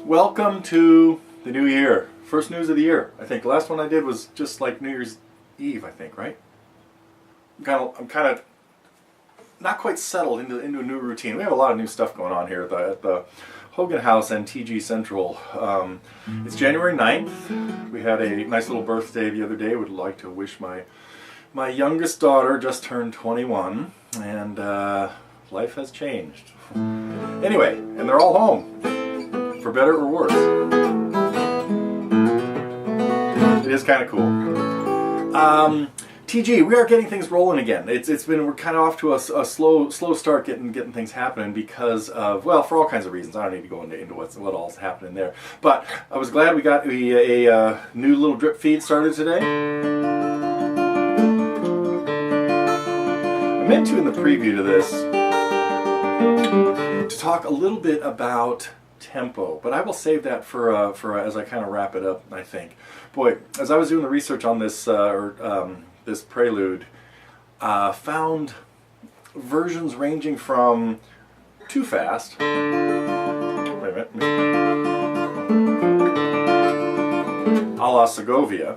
Welcome to the new year. First news of the year. I think the last one I did was just like New Year's Eve, I think, right? I'm kind of not quite settled into a new routine. We have a lot of new stuff going on here at the Hogan House and TG Central. It's January 9th. We had a nice little birthday the other day. Would like to wish my youngest daughter just turned 21, and life has changed. Anyway, and they're all home, for better or worse. It is kind of cool. TG, we are getting things rolling again. We're kind of off to a slow start getting things happening because of, well, for all kinds of reasons. I don't need to go into what all's happening there. But I was glad we got a new little drip feed started today. I meant to in the preview to this to talk a little bit about tempo, but I will save that for as I kind of wrap it up. I think, boy, as I was doing the research on this this Prelude, found versions ranging from too fast. Wait a minute. A la Segovia.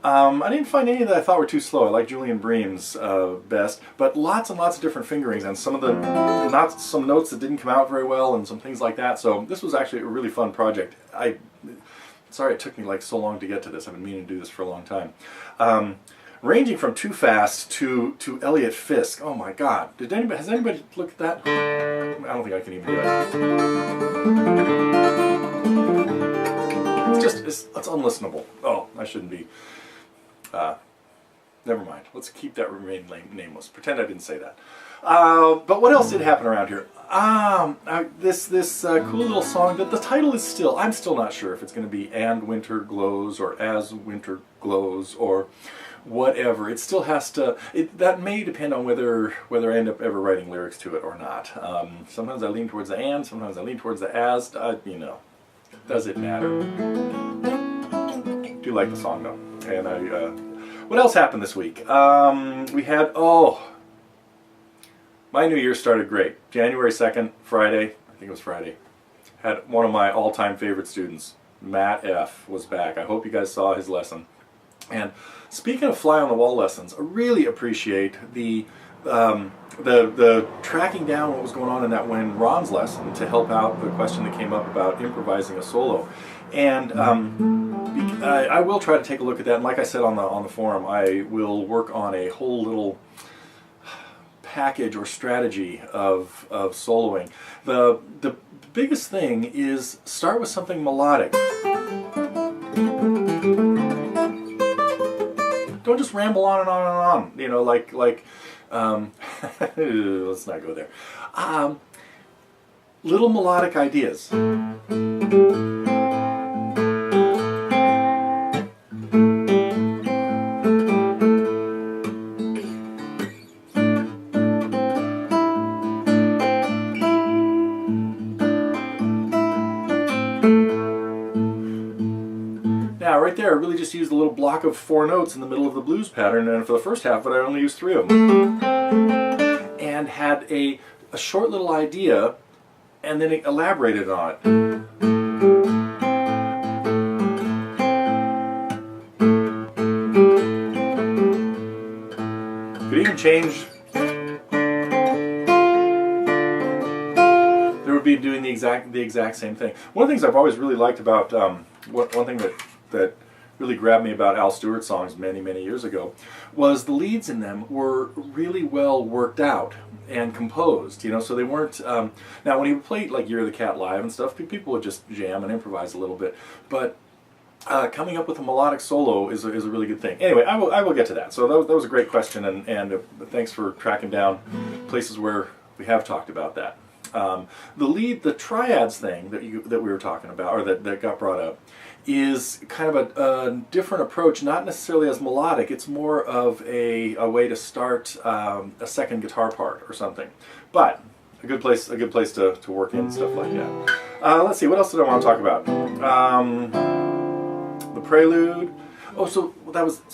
I didn't find any that I thought were too slow. I like Julian Bream's best, but lots and lots of different fingerings and some notes that didn't come out very well and some things like that. So this was actually a really fun project. Sorry it took me like so long to get to this. I've been meaning to do this for a long time. Ranging from Too Fast to Elliot Fisk. Oh my God! Has anybody looked at that? I don't think I can even do that. It's unlistenable. Oh, I shouldn't be. Never mind. Let's keep that remain nameless. Pretend I didn't say that. But what else did happen around here? This cool little song that the title is still. I'm still not sure if it's going to be "And Winter Glows" or "As Winter Glows" or whatever. It still has to. That may depend on whether I end up ever writing lyrics to it or not. Sometimes I lean towards the "and," sometimes I lean towards the "as." Does it matter? Do like the song though. And what else happened this week? We had my New Year started great. January 2nd, Friday. I think it was Friday. Had one of my all-time favorite students, Matt F., was back. I hope you guys saw his lesson. And speaking of fly-on-the-wall lessons, I really appreciate the tracking down what was going on in that Ron's lesson to help out the question that came up about improvising a solo. And I will try to take a look at that. And like I said on the forum, I will work on a whole little package or strategy of soloing. The biggest thing is start with something melodic. Don't just ramble on and on and on. You know, like let's not go there. Little melodic ideas. Now, right there, I really just used a little block of 4 notes in the middle of the blues pattern, and for the first half of it, I only used 3 of them. And had a short little idea, and then elaborated on it. Could even change. There would be doing the exact same thing. One of the things I've always really liked about one thing that really grabbed me about Al Stewart songs many years ago was the leads in them were really well worked out and composed, so they weren't now when he played like Year of the Cat live and stuff, people would just jam and improvise a little bit, but coming up with a melodic solo is a really good thing. Anyway, I will get to that. So that was a great question, and thanks for tracking down places where we have talked about that. The triads thing that we were talking about, or that got brought up, is kind of a different approach, not necessarily as melodic. It's more of a way to start a second guitar part or something. But a good place to work in stuff like that. Let's see, what else did I want to talk about? The Prelude. Oh, so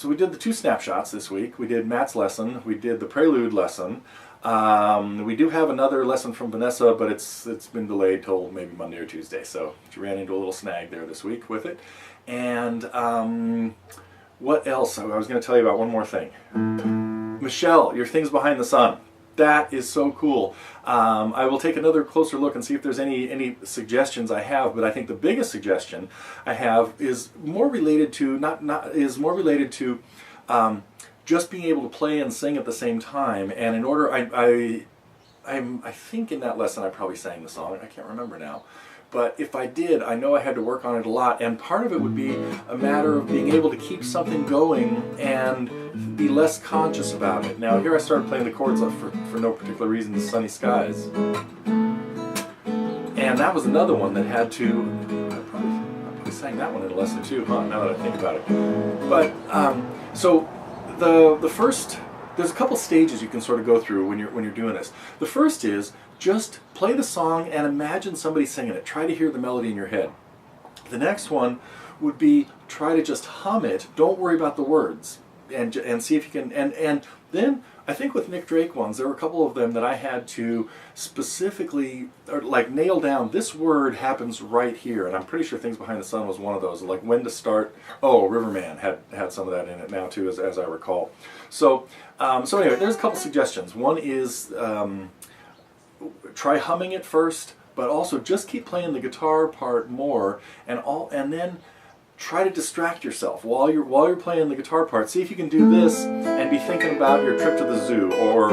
we did the 2 snapshots this week. We did Matt's lesson. We did the Prelude lesson. We do have another lesson from Vanessa, but it's been delayed till maybe Monday or Tuesday, so she ran into a little snag there this week with it. And what else? I was going to tell you about one more thing. Michelle, your Things Behind the Sun. That is so cool. I will take another closer look and see if there's any suggestions I have. But I think the biggest suggestion I have is more related to just being able to play and sing at the same time. And in order, I think in that lesson I probably sang the song. I can't remember now. But if I did, I know I had to work on it a lot. And part of it would be a matter of being able to keep something going and be less conscious about it. Now here I started playing the chords for no particular reason, Sunny Skies. And that was another one that had to, I probably sang that one in a lesson too, huh, now that I think about it. But, so the first, there's a couple stages you can sort of go through when you're doing this. The first is just play the song and imagine somebody singing it. Try to hear the melody in your head. The next one would be try to just hum it. Don't worry about the words, and see if you can. And then I think with Nick Drake ones, there were a couple of them that I had to specifically like nail down. This word happens right here, and I'm pretty sure Things Behind the Sun was one of those. Like when to start. Oh, Riverman had some of that in it now too, as I recall. So anyway, there's a couple suggestions. One is try humming it first, but also just keep playing the guitar part more, and then try to distract yourself while you're playing the guitar part. See if you can do this and be thinking about your trip to the zoo, or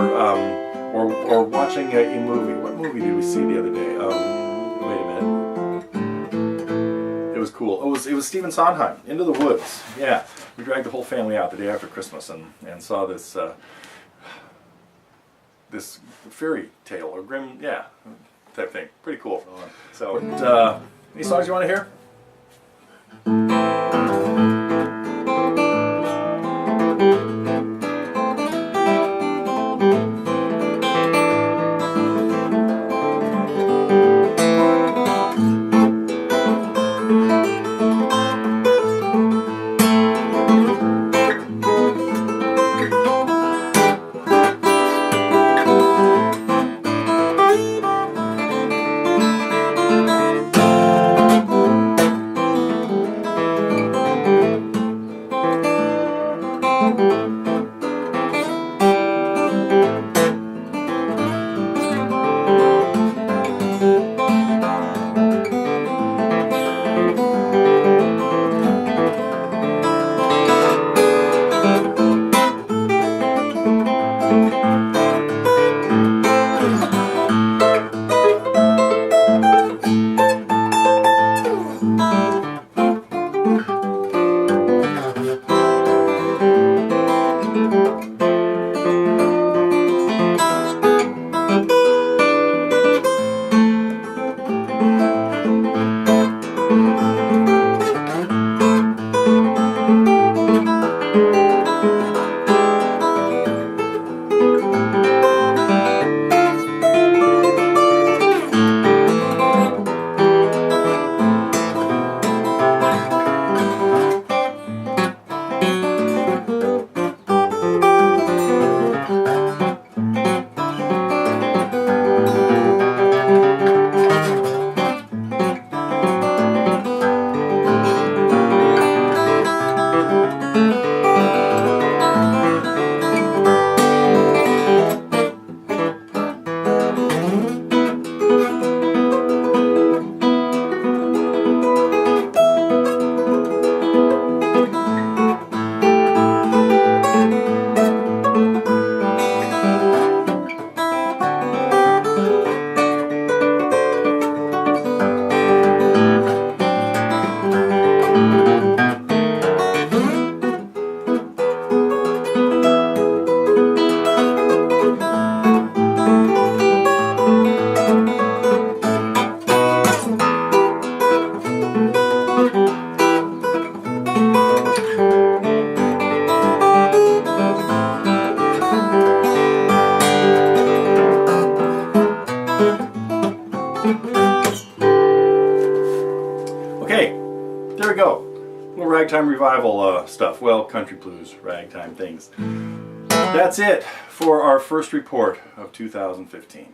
watching a movie. What movie did we see the other day? Wait a minute. It was cool. It was Stephen Sondheim, Into the Woods. Yeah, we dragged the whole family out the day after Christmas and saw this this fairy tale or grim, yeah, type thing. Pretty cool. So, any songs you want to hear? Ragtime revival stuff. Well, country blues, ragtime things. That's it for our first report of 2015.